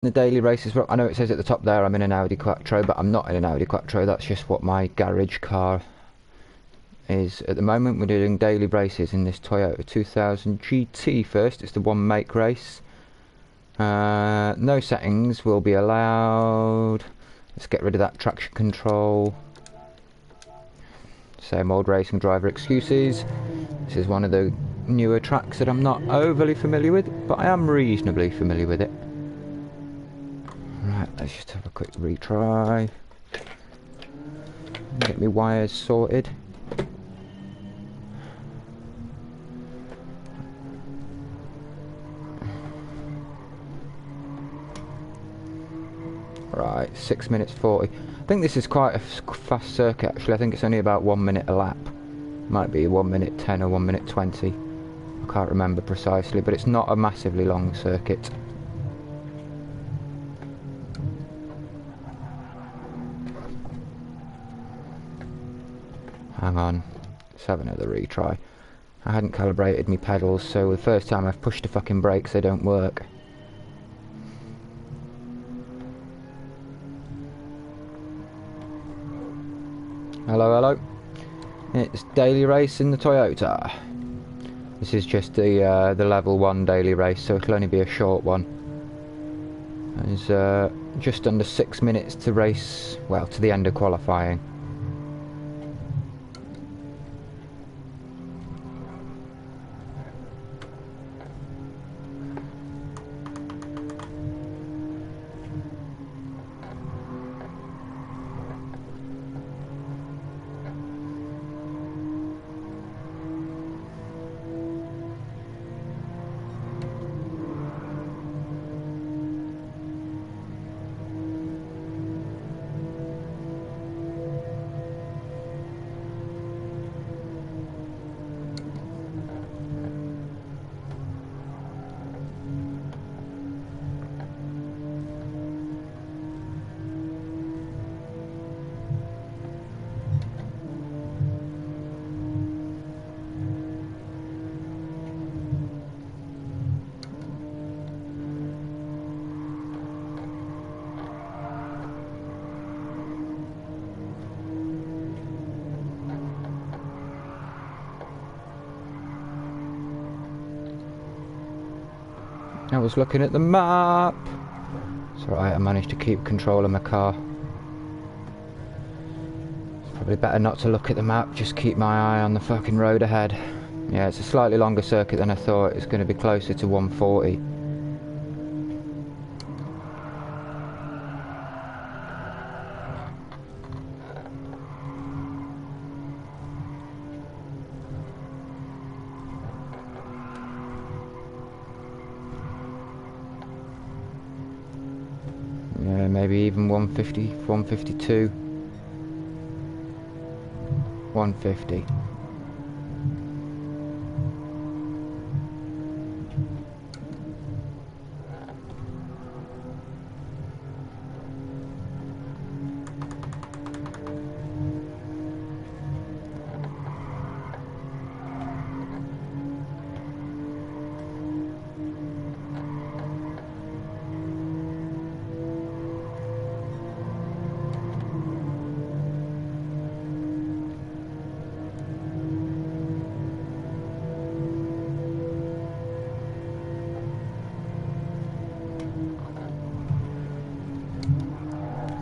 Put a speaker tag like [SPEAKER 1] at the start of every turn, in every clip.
[SPEAKER 1] The daily races. I know it says at the top there I'm in an Audi Quattro, but I'm not in an Audi Quattro. That's just what my garage car is at the moment. We're doing daily races in this Toyota 2000 GT first. It's the one make race. No settings will be allowed. Let's get rid of that traction control. Same old racing driver excuses. This is one of the newer tracks that I'm not overly familiar with, but I am reasonably familiar with it. Right, let's just have a quick retry. Get my wires sorted. Right, 6 minutes 40. I think this is quite a fast circuit actually. I think it's only about 1 minute a lap. Might be 1 minute 10 or 1 minute 20. I can't remember precisely, but it's not a massively long circuit. Hang on, let's have another retry. I hadn't calibrated my pedals, so the first time I've pushed the fucking brakes they don't work. Hello, hello. It's daily race in the Toyota. This is just the level 1 daily race, so it'll only be a short one. There's just under 6 minutes to race, well, to the end of qualifying. I was looking at the map. It's alright, I managed to keep control of my car. It's probably better not to look at the map, just keep my eye on the fucking road ahead. Yeah, it's a slightly longer circuit than I thought. It's going to be closer to 140. Yeah, maybe even 150, 152, 150.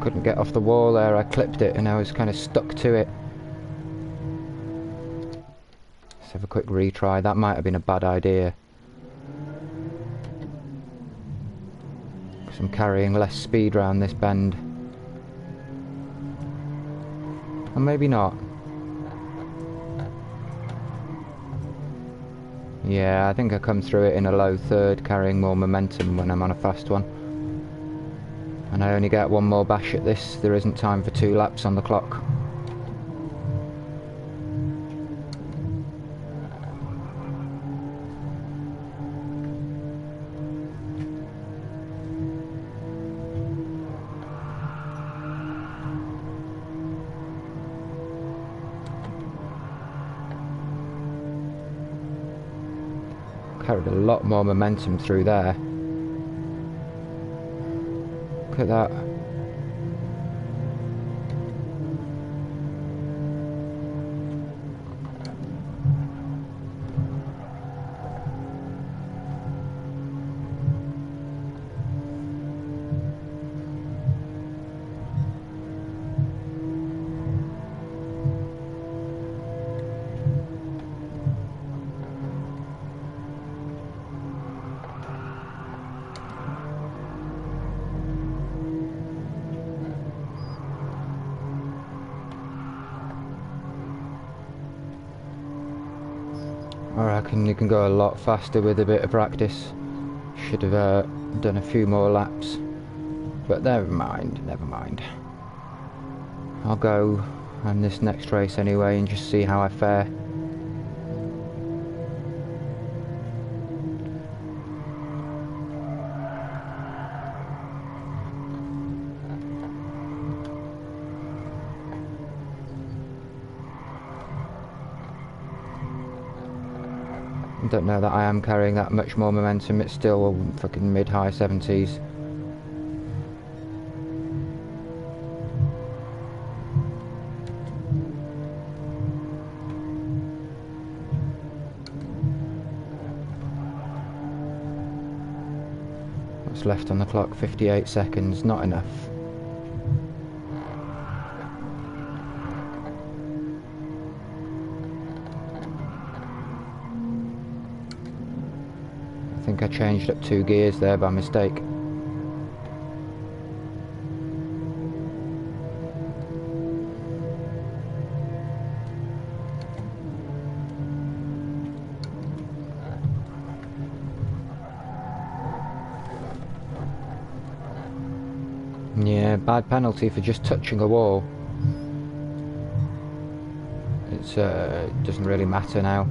[SPEAKER 1] Couldn't get off the wall there, I clipped it and I was kind of stuck to it. Let's have a quick retry. That might have been a bad idea, because I'm carrying less speed round this bend. Or maybe not. Yeah, I think I come through it in a low third, carrying more momentum when I'm on a fast one. And I only get one more bash at this. There isn't time for 2 laps on the clock. Carried a lot more momentum through there. Look at that. I reckon you can go a lot faster with a bit of practice. Should have done a few more laps, but never mind, never mind. I'll go on this next race anyway and just see how I fare. I don't know that I am carrying that much more momentum. It's still fucking mid-high 70s. What's left on the clock? 58 seconds. Not enough. I think I changed up 2 gears there by mistake. Yeah, bad penalty for just touching a wall. It doesn't really matter now.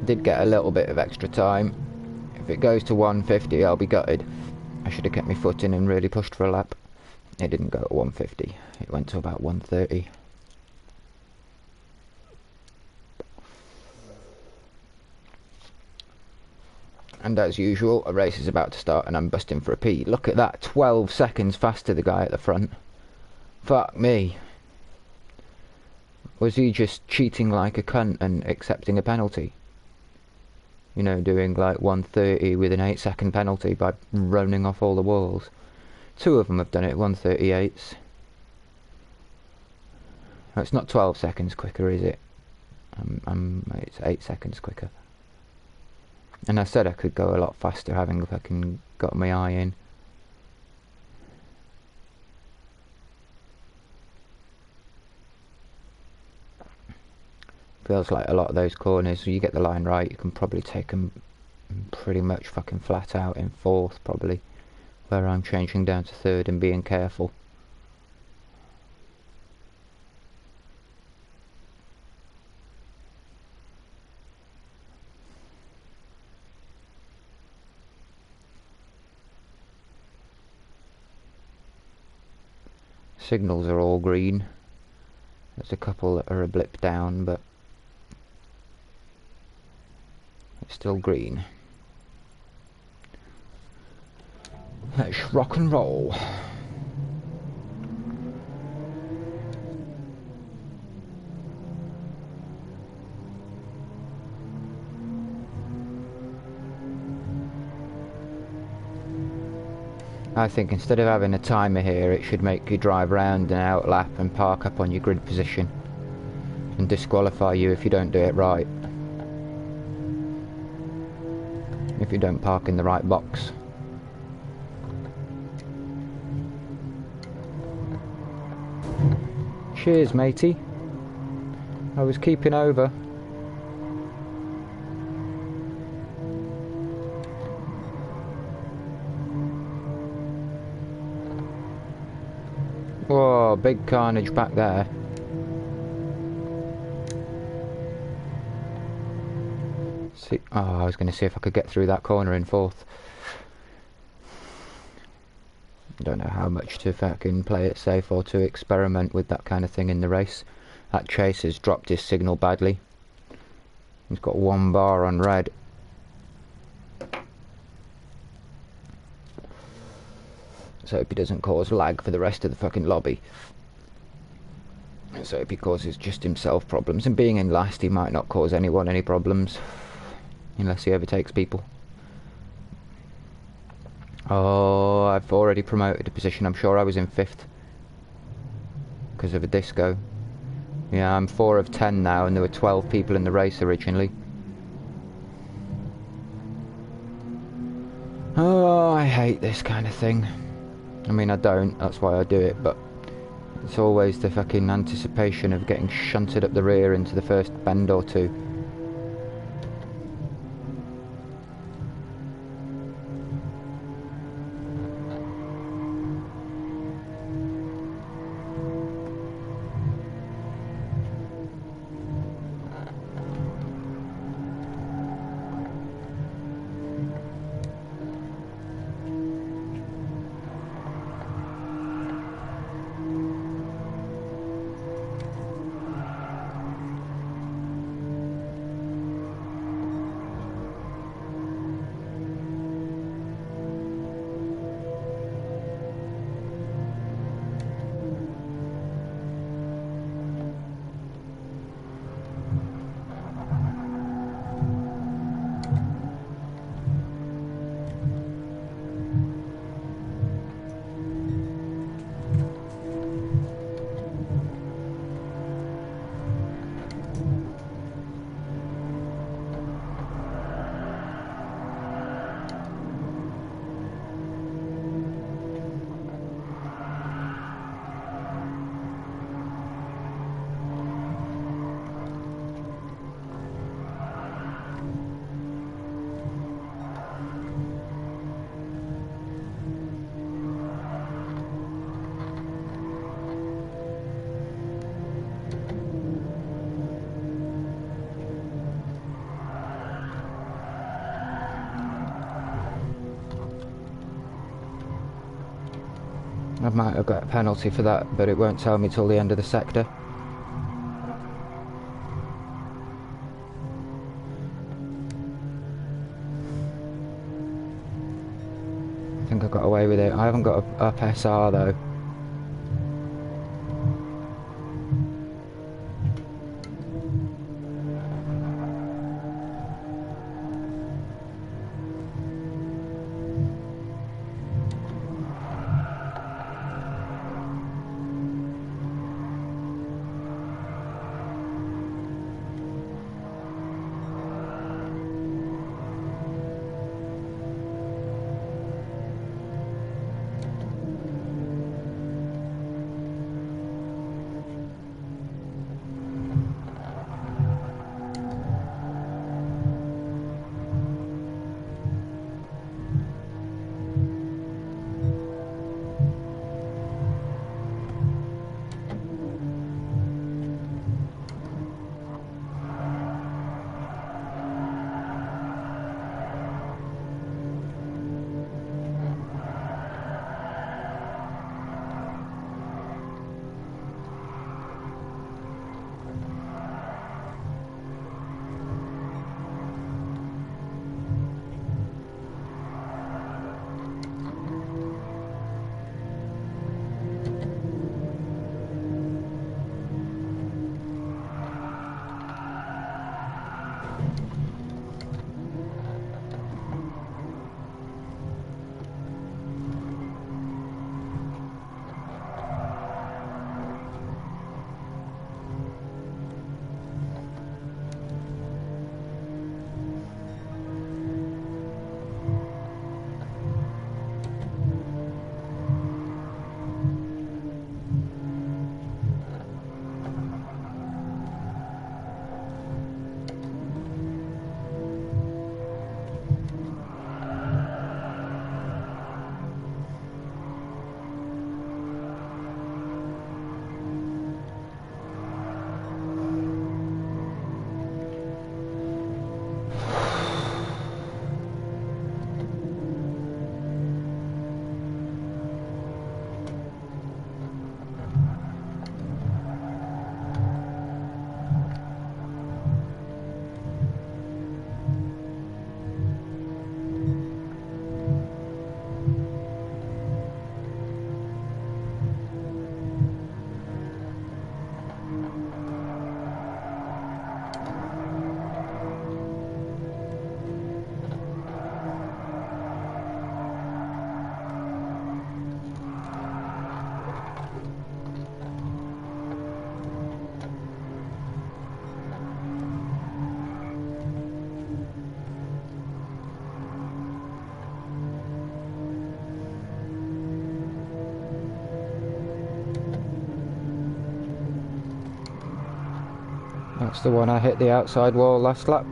[SPEAKER 1] Did get a little bit of extra time. If it goes to 150, I'll be gutted. I should have kept my foot in and really pushed for a lap. It didn't go at 150. It went to about 130. And as usual, a race is about to start and I'm busting for a P. Look at that, 12 seconds faster the guy at the front. Fuck me. Was he just cheating like a cunt and accepting a penalty? You know, doing like 130 with an 8-second penalty by running off all the walls. 2 of them have done it, 138s. No, it's not 12 seconds quicker, is it? It's 8 seconds quicker. And I said I could go a lot faster having fucking got my eye in. Feels like a lot of those corners, you get the line right, you can probably take them pretty much fucking flat out in 4th probably, where I'm changing down to 3rd and being careful. Signals are all green. There's a couple that are a blip down, but it's still green. Let's rock and roll. I think instead of having a timer here, it should make you drive round and out lap and park up on your grid position and disqualify you if you don't do it right. If you don't park in the right box. Cheers, matey. I was keeping over. Whoa, big carnage back there. See, oh, I was going to see if I could get through that corner in fourth. Don't know how much to fucking play it safe or to experiment with that kind of thing in the race. That Chase has dropped his signal badly. He's got 1 bar on red. So hope he doesn't cause lag for the rest of the fucking lobby. So hope he causes just himself problems. And being in last, he might not cause anyone any problems. Unless he overtakes people. Oh, I've already promoted a position. I'm sure I was in 5th. Because of a disco. Yeah, I'm 4 of 10 now, and there were 12 people in the race originally. Oh, I hate this kind of thing. I mean, I don't, that's why I do it, but it's always the fucking anticipation of getting shunted up the rear into the first bend or two. I might have got a penalty for that, but it won't tell me till the end of the sector. I think I got away with it. I haven't got a up SR though. That's the one I hit the outside wall last lap.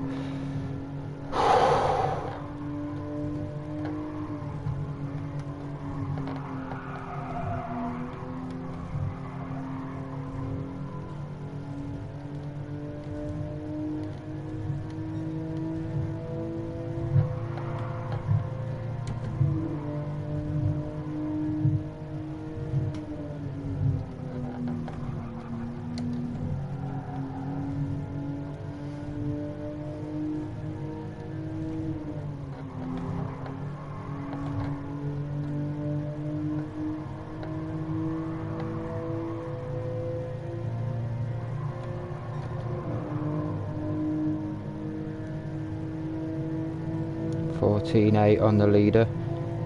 [SPEAKER 1] .14.8 on the leader.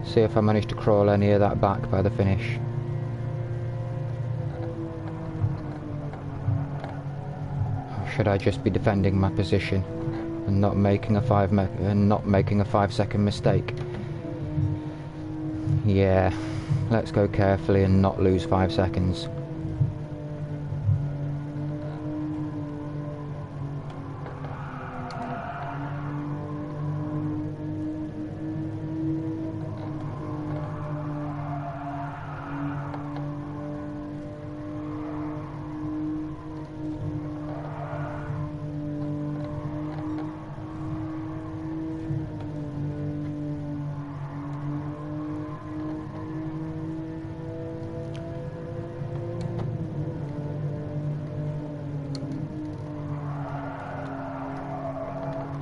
[SPEAKER 1] See if I manage to crawl any of that back by the finish. Or should I just be defending my position and not making a 5-second mistake? Yeah, let's go carefully and not lose 5 seconds.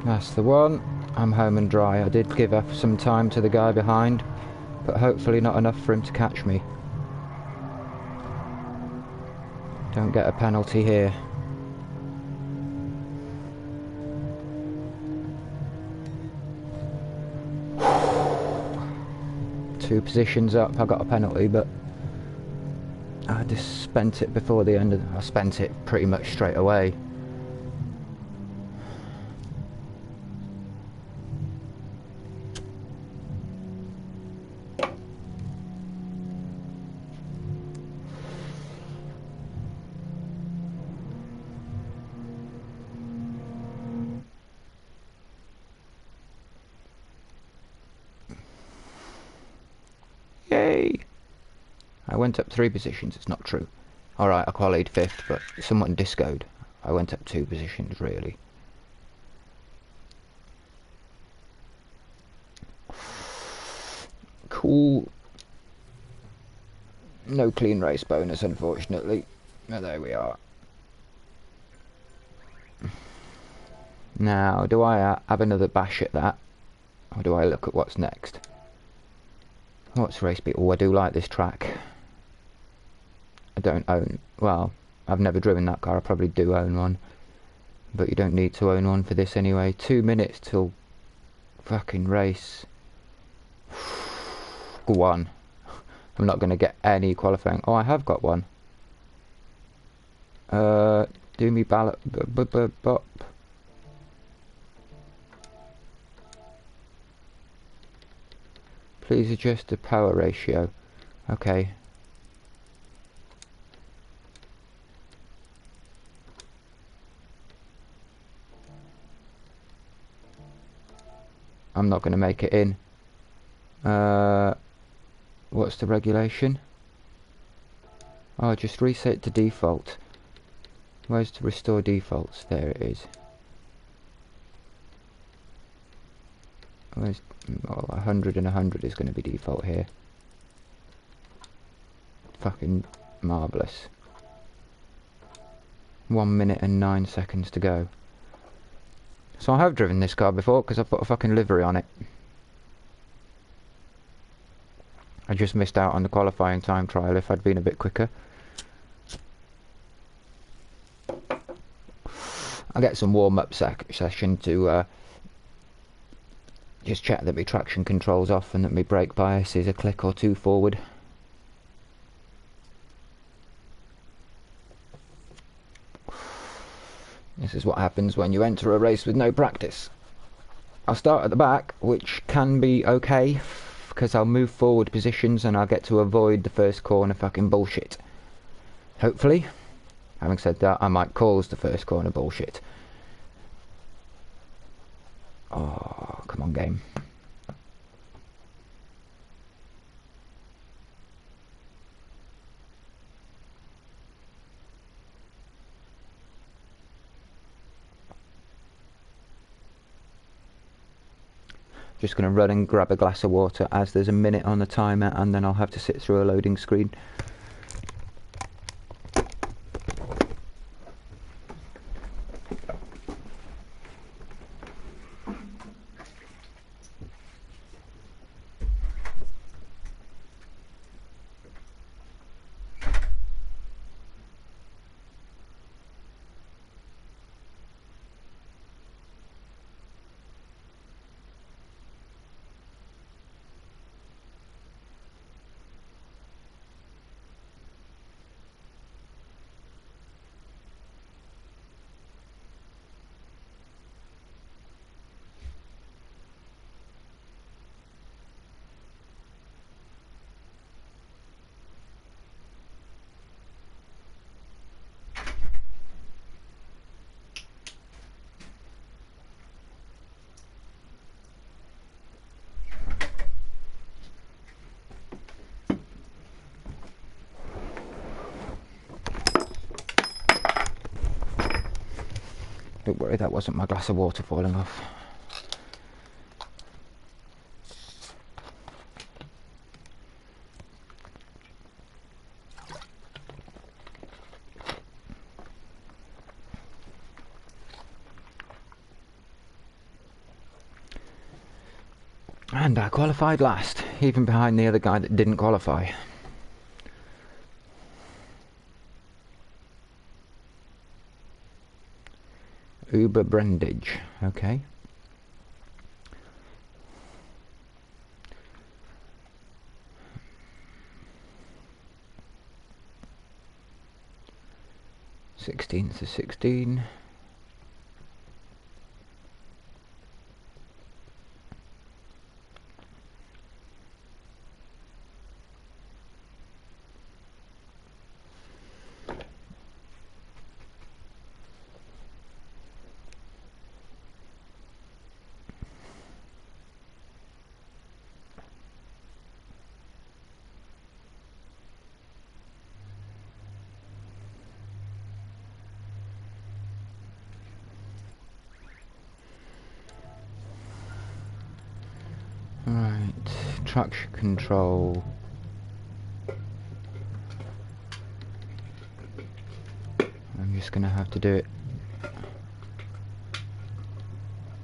[SPEAKER 1] That's the one. I'm home and dry. I did give up some time to the guy behind, but hopefully not enough for him to catch me. Don't get a penalty here. Two positions up, I got a penalty, but I just spent it before the end of I spent it pretty much straight away. Yay! I went up 3 positions, it's not true. Alright, I qualified 5th, but someone discoed. I went up 2 positions, really. Cool. No clean race bonus, unfortunately. But there we are. Now, do I have another bash at that? Or do I look at what's next? What's race beat? Oh, I do like this track. I don't own... Well, I've never driven that car. I probably do own one. But you don't need to own one for this anyway. 2 minutes till fucking race. Go on. I'm not going to get any qualifying. Oh, I have got one. Do me ballot... Bop. Please adjust the power ratio. Okay. I'm not going to make it in. What's the regulation? Oh, just reset to default. Where's the restore defaults? There it is. Where's... Oh, 100 and 100 is going to be default here. Fucking marvellous. 1 minute and 9 seconds to go. So I have driven this car before because I put a fucking livery on it. I just missed out on the qualifying time trial if I'd been a bit quicker. I'll get some warm-up session to just check that my traction control's off and that my brake bias is a click or 2 forward. This is what happens when you enter a race with no practice. I'll start at the back, which can be okay, because I'll move forward positions and I'll get to avoid the first corner fucking bullshit. Hopefully. Having said that, I might cause the first corner bullshit. Oh, come on, game. Just going to run and grab a glass of water as there's a minute on the timer, and then I'll have to sit through a loading screen. Don't worry, that wasn't my glass of water falling off. And I qualified last, even behind the other guy that didn't qualify. Uber Brendage, okay. Sixteenth to 16. Right, traction control. I'm just gonna have to do it.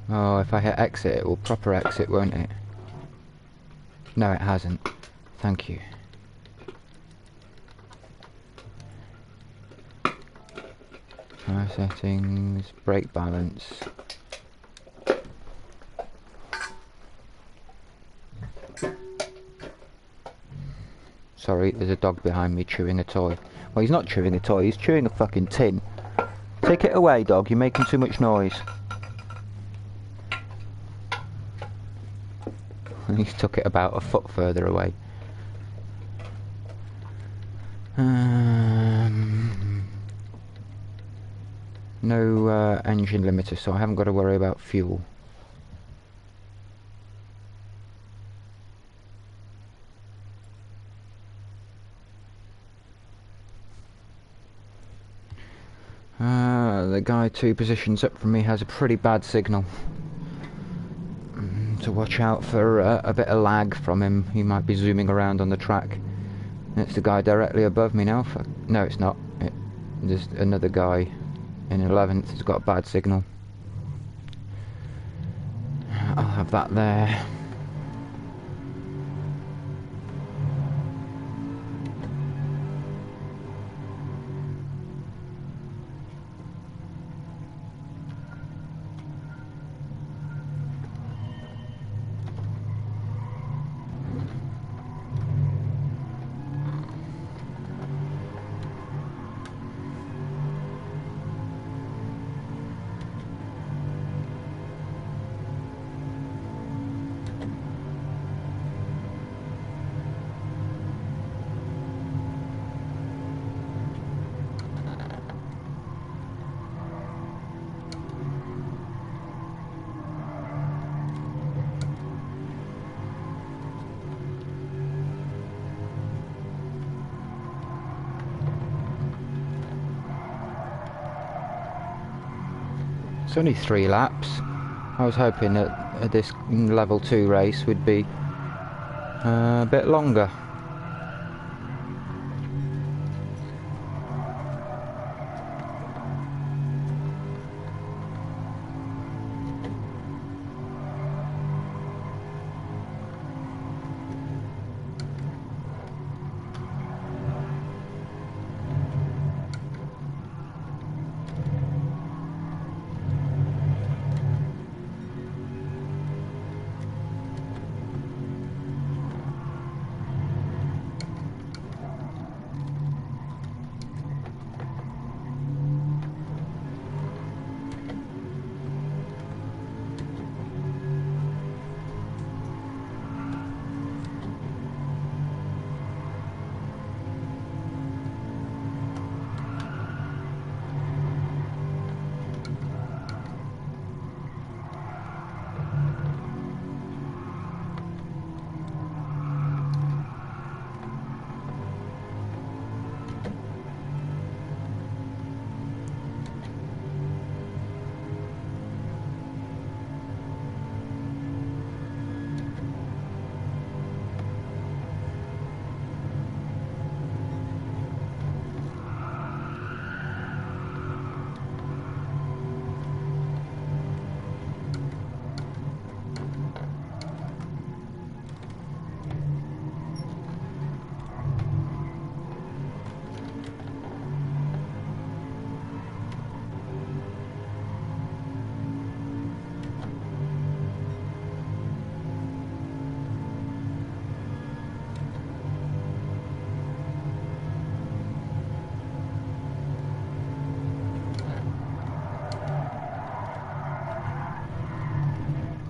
[SPEAKER 1] Oh, if I hit exit, it will proper exit, won't it? No, it hasn't. Thank you. Power settings, brake balance. Sorry, there's a dog behind me chewing a toy. Well, he's not chewing a toy, he's chewing a fucking tin. Take it away, dog, you're making too much noise. He's took it about a foot further away. No engine limiter, so I haven't got to worry about fuel. The guy 2 positions up from me has a pretty bad signal. To watch out for a bit of lag from him. He might be zooming around on the track. It's the guy directly above me now. No, it's not. There's another guy in 11th who's got a bad signal. I'll have that there. It's only 3 laps. I was hoping that this level 2 race would be a bit longer.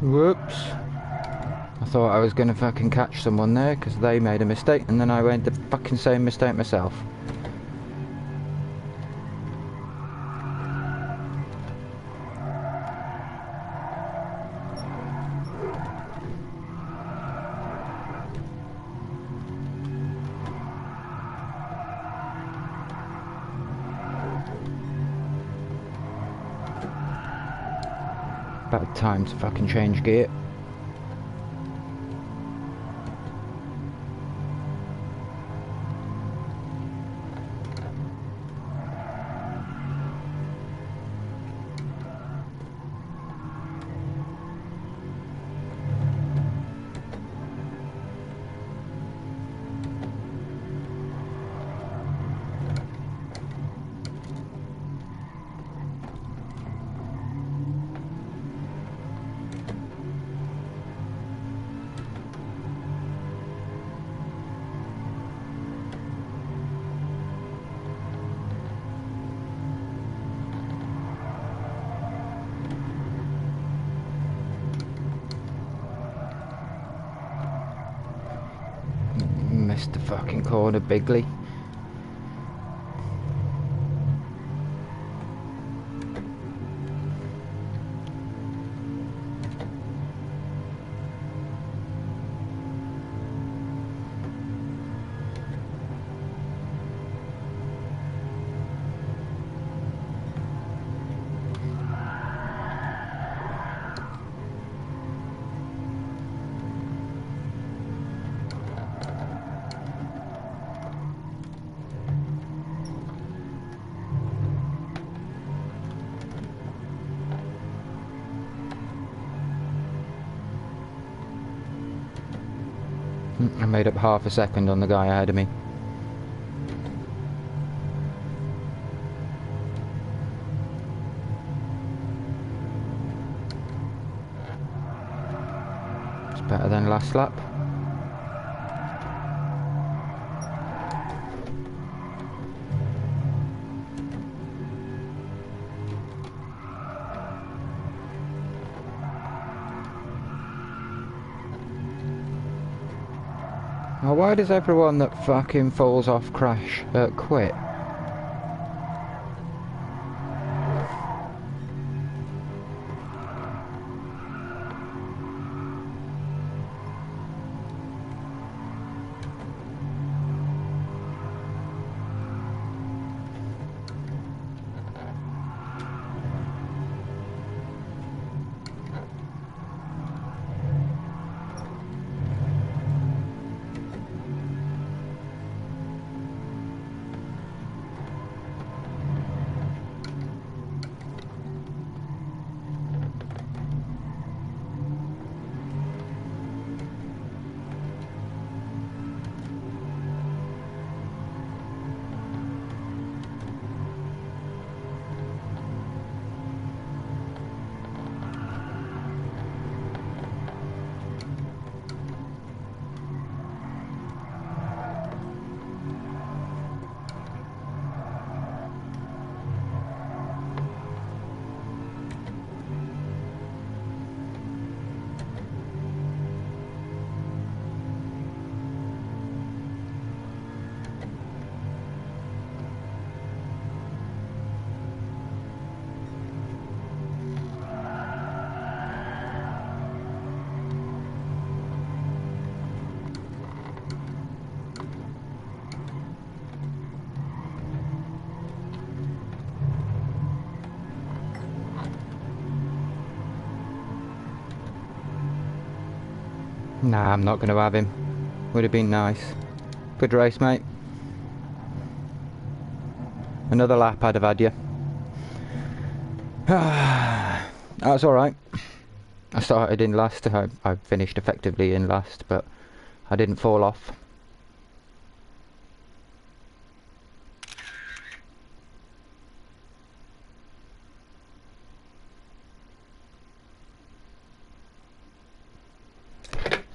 [SPEAKER 1] Whoops. I thought I was gonna fucking catch someone there because they made a mistake, and then I made the fucking same mistake myself. About time to fucking change gear. Missed the fucking corner bigly. I made up half a second on the guy ahead of me. It's better than last lap. Oh, why does everyone that fucking falls off crash quit? Nah, I'm not going to have him. Would have been nice. Good race, mate. Another lap I'd have had you. That's alright. I started in last. I finished effectively in last, but I didn't fall off.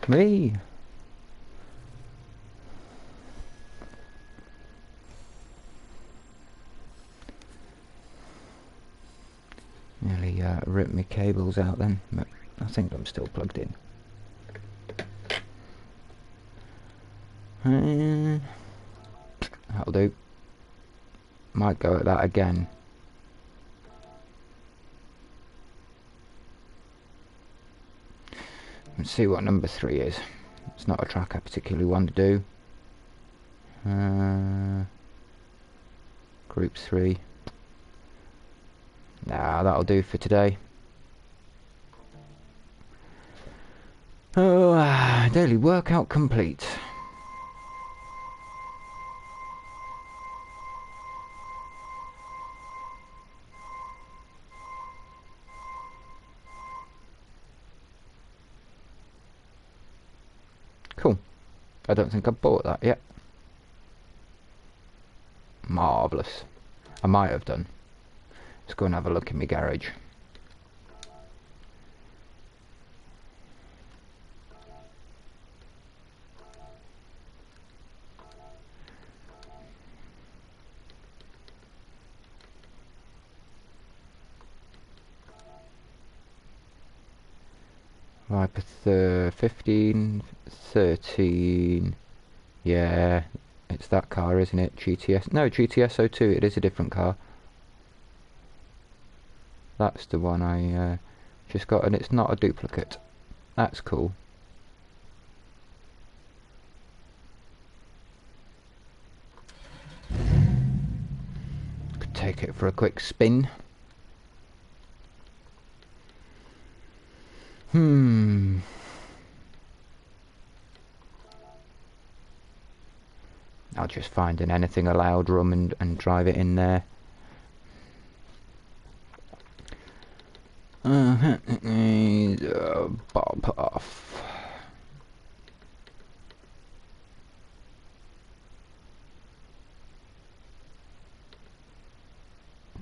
[SPEAKER 1] Me. Nearly ripped my cables out then, but I think I'm still plugged in. That'll do. Might go at that again. Let's see what number 3 is. It's not a track I particularly want to do. Group 3. Nah, that'll do for today. Oh, daily workout complete. Cool. I don't think I've bought that yet. Marvellous. I might have done. Let's go and have a look in my garage. Viper 15, 13. Yeah, it's that car, isn't it? GTS. No, GTS 02. It is a different car. That's the one I just got, and it's not a duplicate. That's cool. Could take it for a quick spin. I'll just find an anything allowed room and drive it in there. Bob off.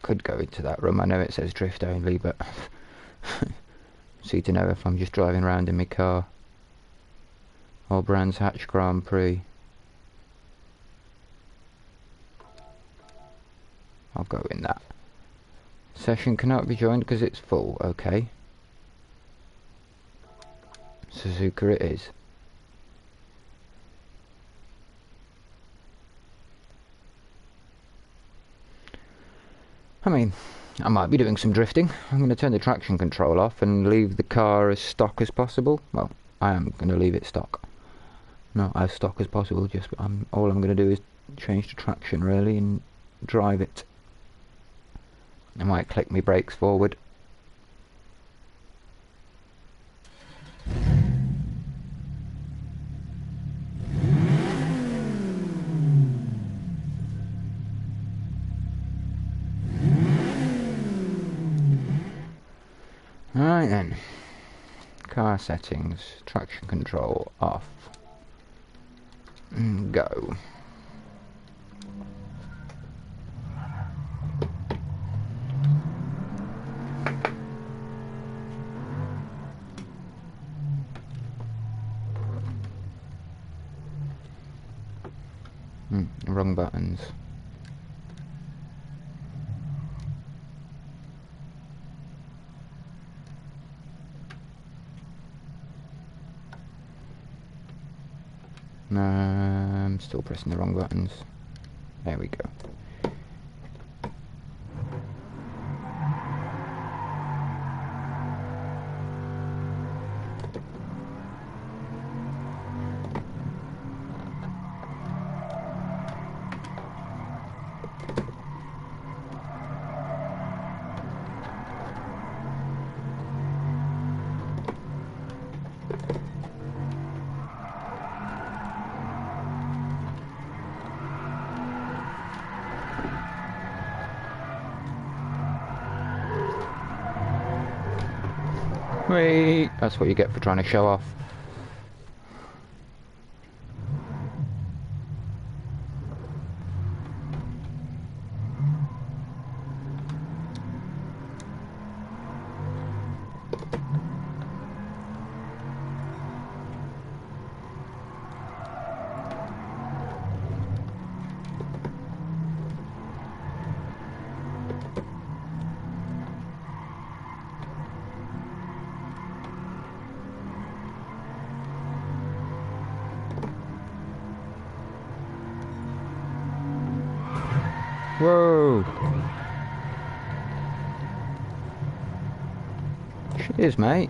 [SPEAKER 1] Could go into that room. I know it says drift only, but see to know if I'm just driving around in my car. All Brands Hatch Grand Prix. I'll go in that. Session cannot be joined because it's full. Okay. Suzuka it is. I mean, I might be doing some drifting. I'm going to turn the traction control off and leave the car as stock as possible. Well, I am going to leave it stock. Not as stock as possible, just all I'm going to do is change the traction really and drive it. I might click my brakes forward. Right then, car settings, traction control off, and go. Wrong buttons. I'm still pressing the wrong buttons. There we go. Whee! That's what you get for trying to show off. Whoa! Cheers, mate.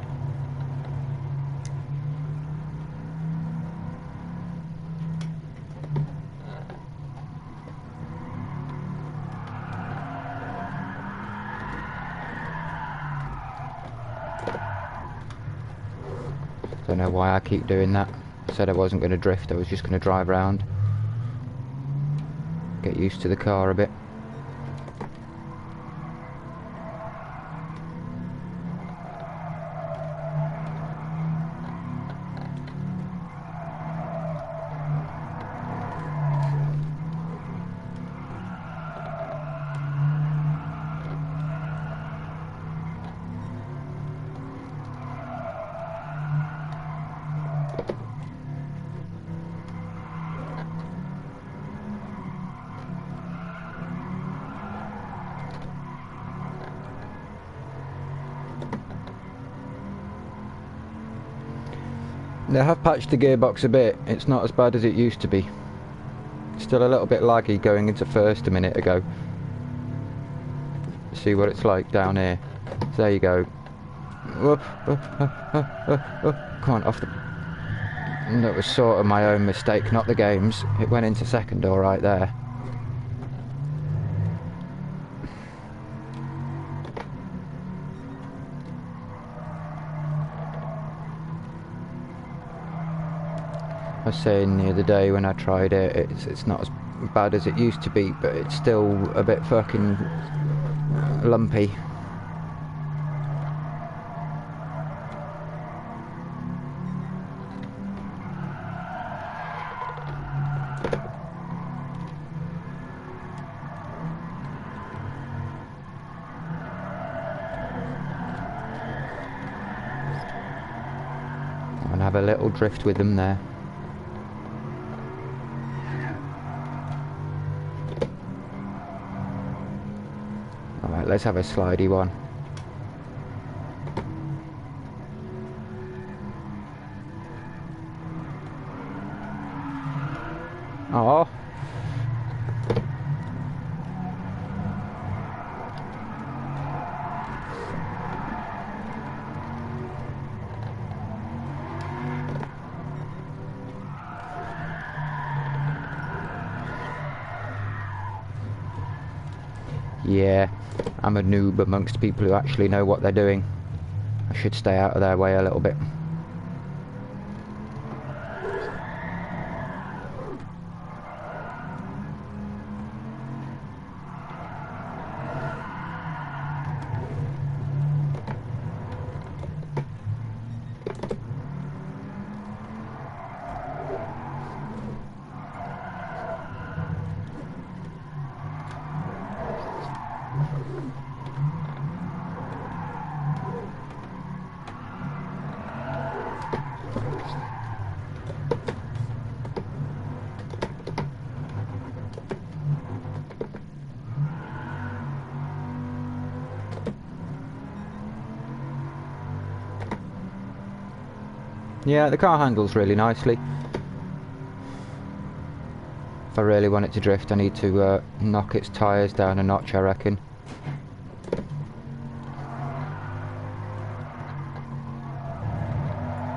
[SPEAKER 1] Don't know why I keep doing that. I said I wasn't going to drift, I was just going to drive around. Get used to the car a bit. They have patched the gearbox a bit, it's not as bad as it used to be. Still a little bit laggy going into first a minute ago. See what it's like down here. So there you go. Come on, off the... That was sort of my own mistake, not the game's. It went into second alright there. I was saying the other day when I tried it, it's not as bad as it used to be, but it's still a bit fucking lumpy. I'll have a little drift with them there. Alright, let's have a slidey one. Oh. Yeah, I'm a noob amongst people who actually know what they're doing. I should stay out of their way a little bit. Yeah, the car handles really nicely. If I really want it to drift, I need to knock its tyres down a notch, I reckon.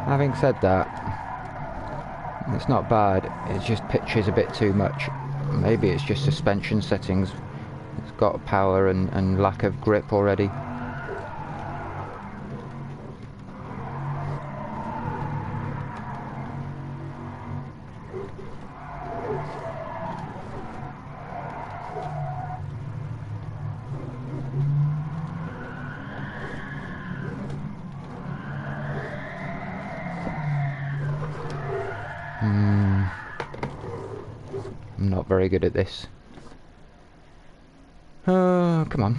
[SPEAKER 1] Having said that, it's not bad, it just pitches a bit too much. Maybe it's just suspension settings. It's got power and lack of grip already. not very good at this. Come on.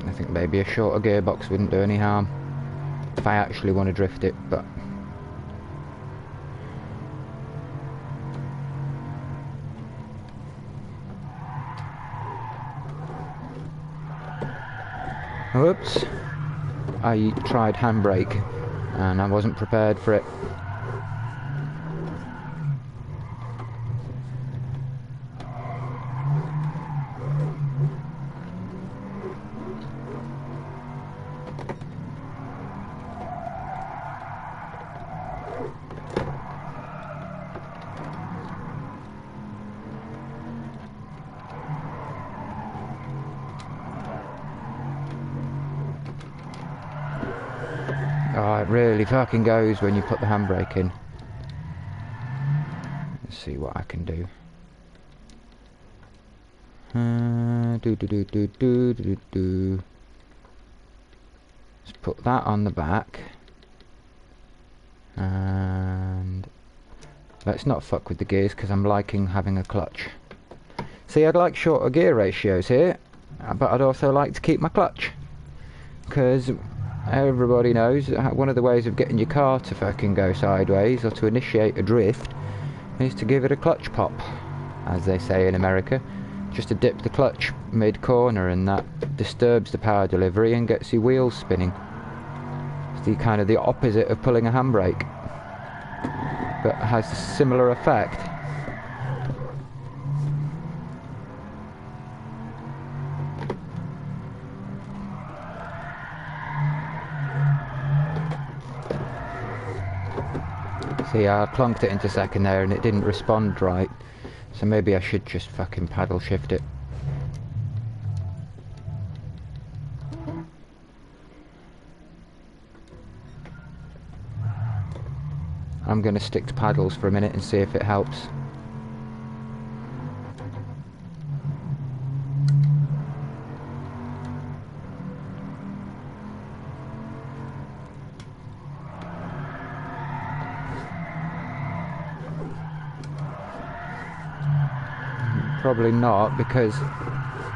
[SPEAKER 1] I think maybe a shorter gearbox wouldn't do any harm if I actually want to drift it, but whoops, I tried handbrake and I wasn't prepared for it. Oh, it really fucking goes when you put the handbrake in. Let's see what I can do. Let's put that on the back. And let's not fuck with the gears because I'm liking having a clutch. See, I'd like shorter gear ratios here, but I'd also like to keep my clutch. Because everybody knows that one of the ways of getting your car to fucking go sideways or to initiate a drift is to give it a clutch pop, as they say in America. Just to dip the clutch mid-corner, and that disturbs the power delivery and gets your wheels spinning. It's the kind of the opposite of pulling a handbrake, but has a similar effect. See, I clunked it into second there and it didn't respond right, so maybe I should just fucking paddle shift it. I'm going to stick to paddles for a minute and see if it helps. Probably not, because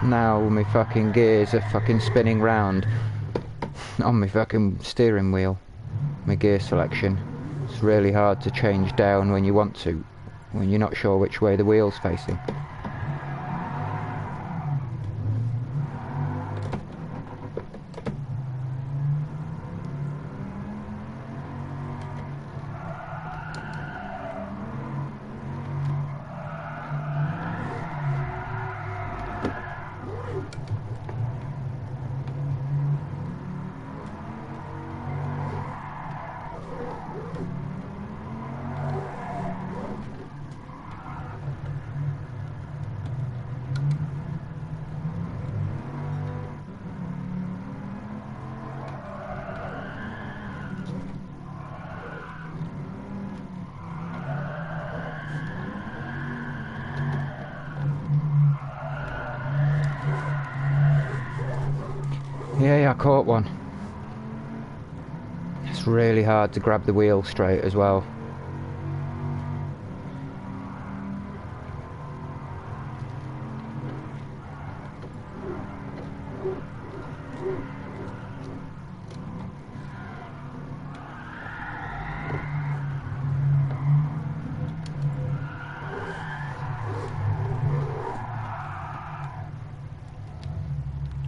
[SPEAKER 1] now my fucking gears are fucking spinning round on my fucking steering wheel. My gear selection. It's really hard to change down when you want to, when you're not sure which way the wheel's facing. Yeah, I caught one. It's really hard to grab the wheel straight as well.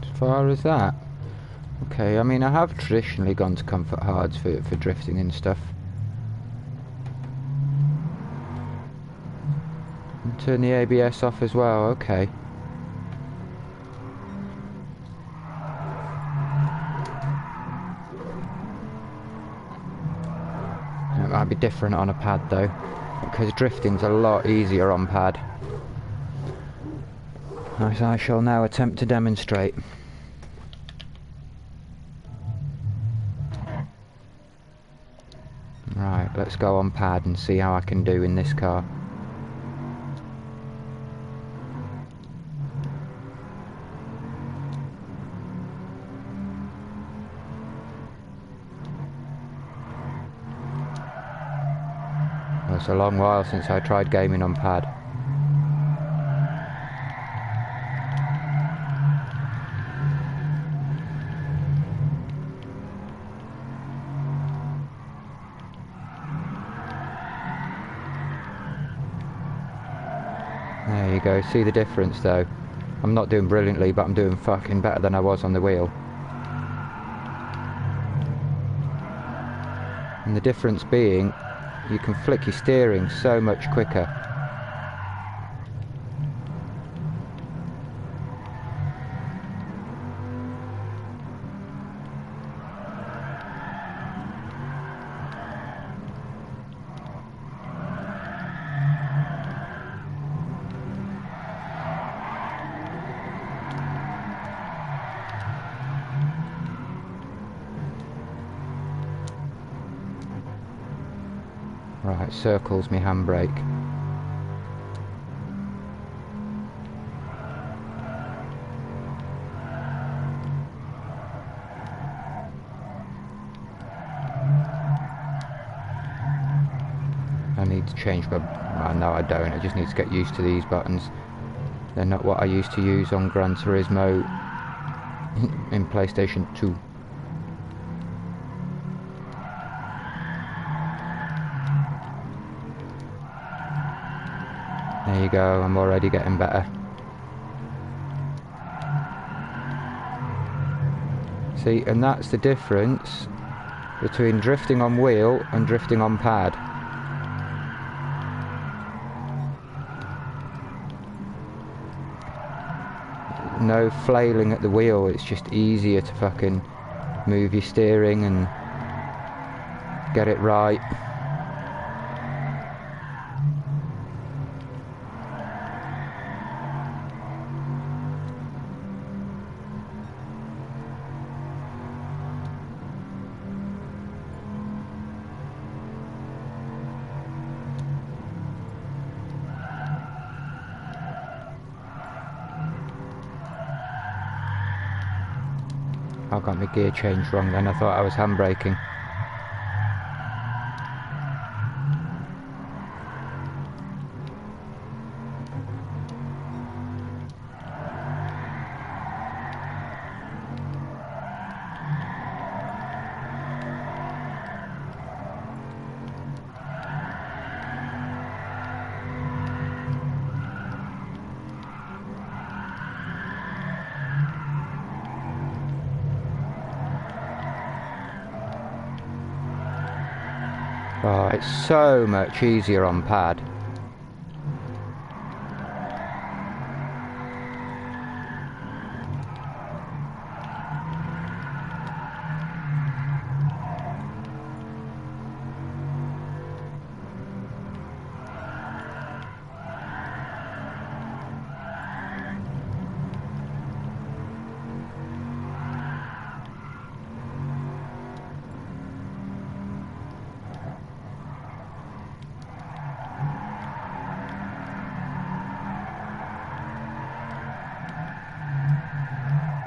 [SPEAKER 1] As far as that. Okay, I mean, I have traditionally gone to comfort hards for drifting and stuff. And turn the ABS off as well, okay. It might be different on a pad though, because drifting's a lot easier on pad. As I shall now attempt to demonstrate. Right, let's go on pad and see how I can do in this car. Well, it's a long while since I tried gaming on pad. There you go, see the difference though. I'm not doing brilliantly, but I'm doing fucking better than I was on the wheel. And the difference being, you can flick your steering so much quicker. Right, circles me handbrake. I need to change my... well, no I don't, I just need to get used to these buttons. They're not what I used to use on Gran Turismo in PlayStation 2. There you go, I'm already getting better. See, and that's the difference between drifting on wheel and drifting on pad. No flailing at the wheel, it's just easier to fucking move your steering and get it right. I got my gear change wrong then, I thought I was handbraking. Oh, it's so much easier on pad.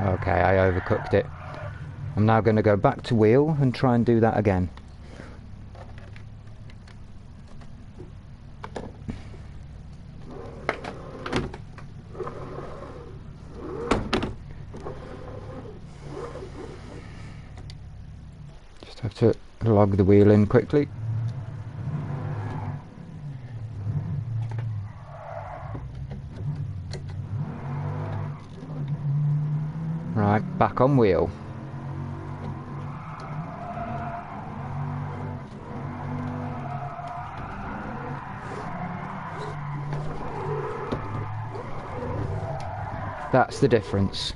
[SPEAKER 1] Okay, I overcooked it. I'm now going to go back to wheel and try and do that again. Just have to log the wheel in quickly. Right, back on wheel. That's the difference.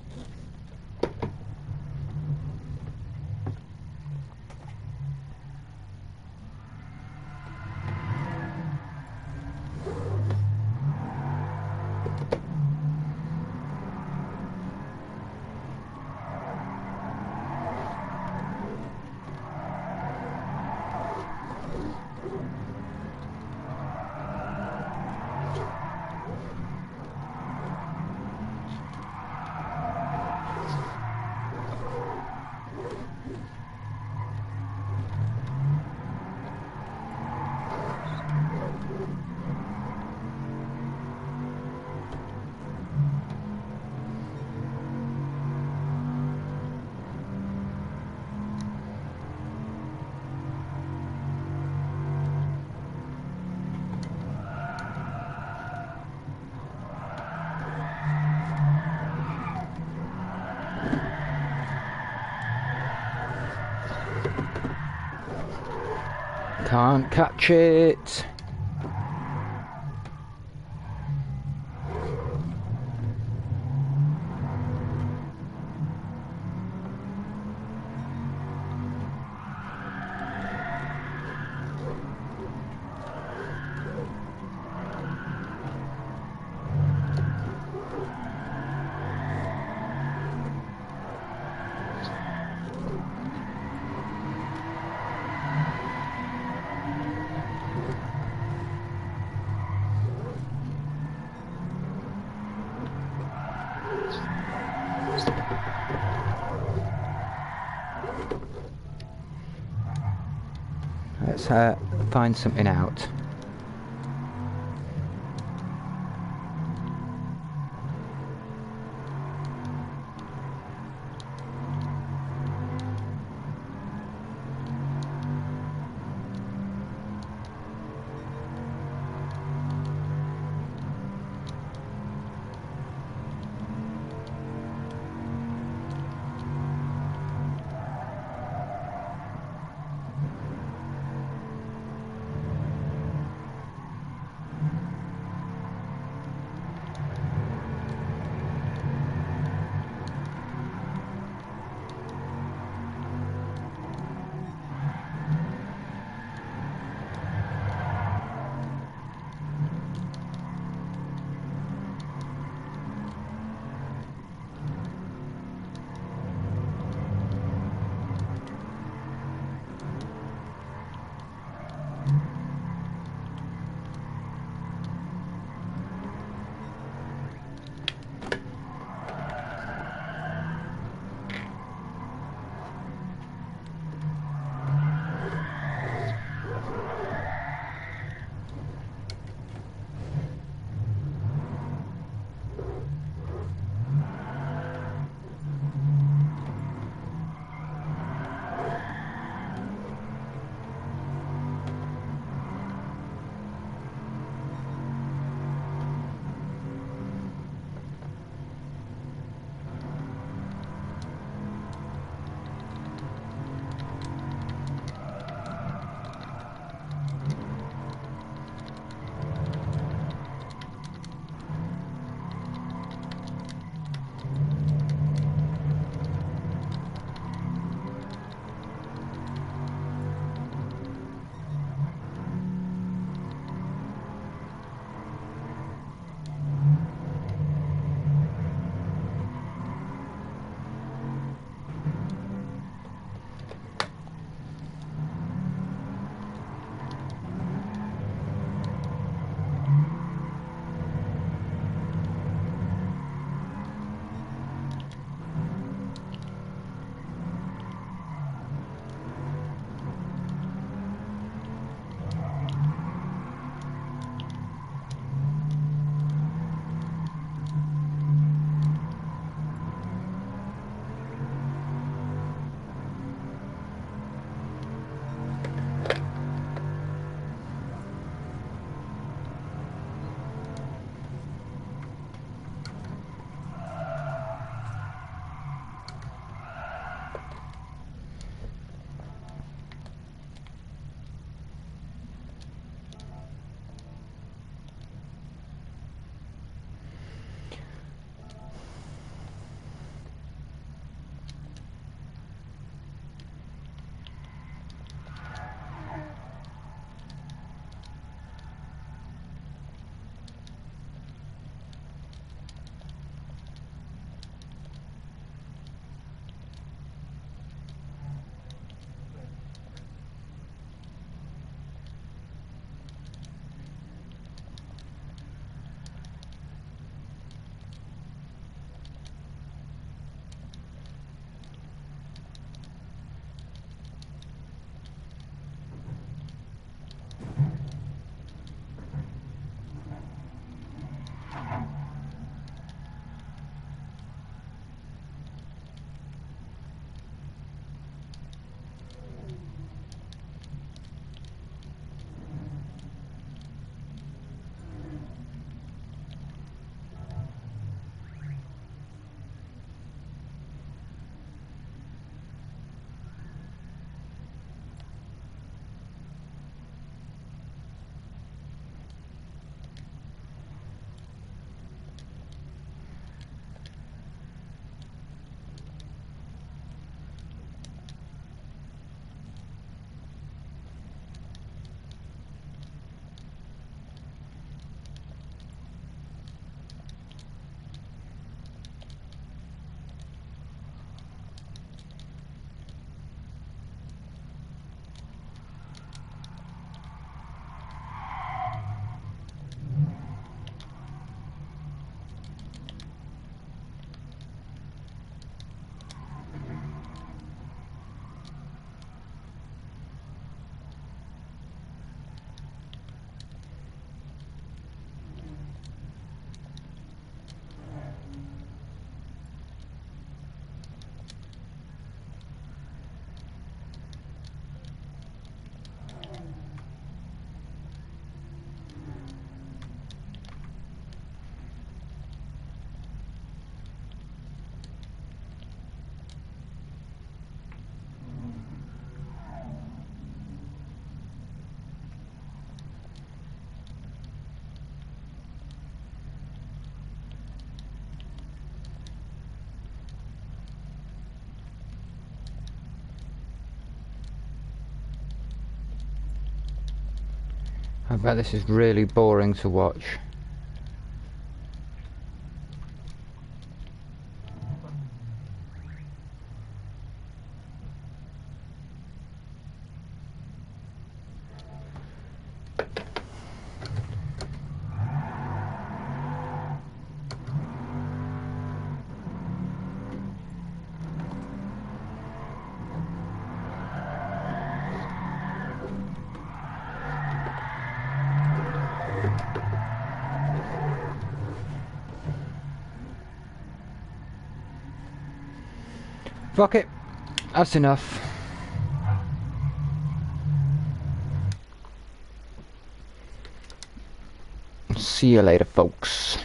[SPEAKER 1] Can't catch it. Let's find something out. I bet this is really boring to watch. Fuck it, that's enough. See you later, folks.